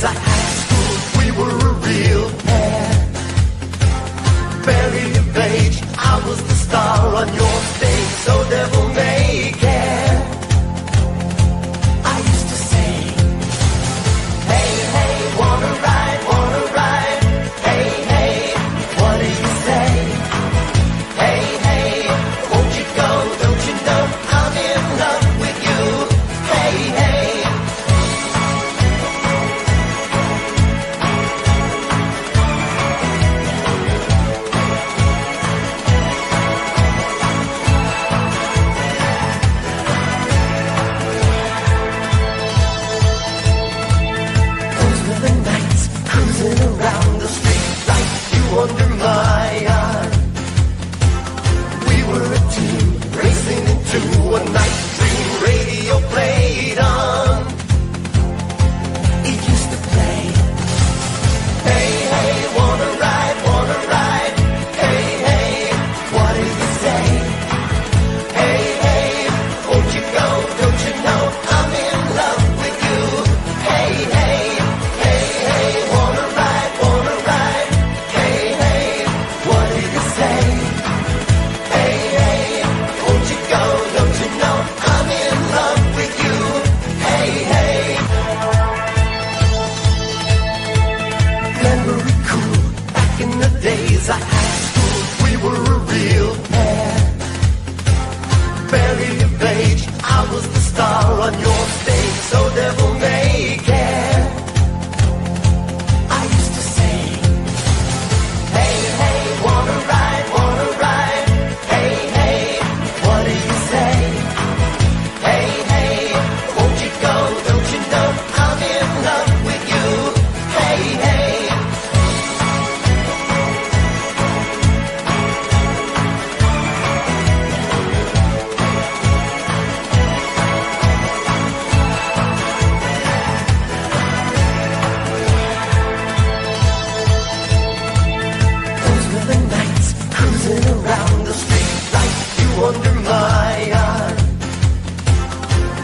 days of high school, we were a real pair. Barely of age, I was the star on your stage, so devil may care. I used to say, hey, hey, wanna ride, wanna ride. Hey, hey, what do you say? Hey, hey, won't you go, don't you know I'm in love with you? Hey, hey. Around the street like you under my arm. We were a team racing into a night dream. Radio played on. It used to play, hey, hey, wanna ride, wanna ride. Hey, hey, what do you say? Hey, hey, won't you go, don't you know I'm in love with you? Hey, hey, hey, hey, wanna ride, wanna ride. Hey, hey, what do you say? Hey, hey, won't you go, don't you know I'm in love with you? Hey, hey. Memory cool, back in the days of high school, we were a real pair. Barely of age, I was the star on your stage, so devil may care. I used to say, hey, hey, wanna ride, wanna ride. Hey, hey, what do you say? Hey, hey, won't you go, don't you know I'm in love with you? Hey, hey. Those were the nights, cruising around the street like you under my arm.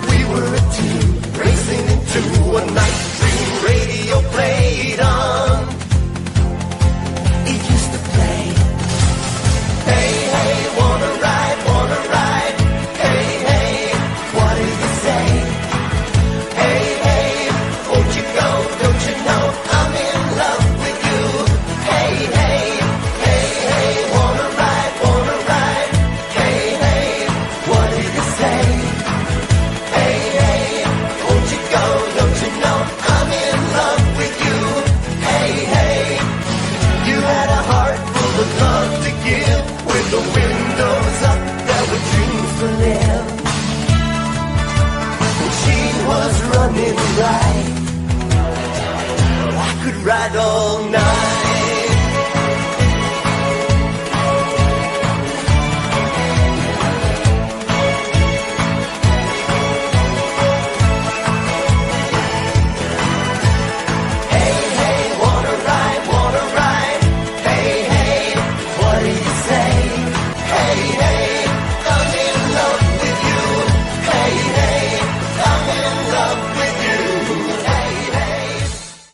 We were a team racing into a night dream. Radio played on. It used to play, hey, hey, wanna ride, wanna ride. Hey, hey, what do you say? Hey, hey, won't you go, don't you know I'm in love with you? Hey, hey, hey, hey, wanna ride, wanna ride. Hey, hey, what do you say? Hey, hey, won't you go, don't you know I'm in love with you? Hey, hey. You had a heart full of love to give. With the windows up, there were dreams to live. And she was running right. I could ride all night.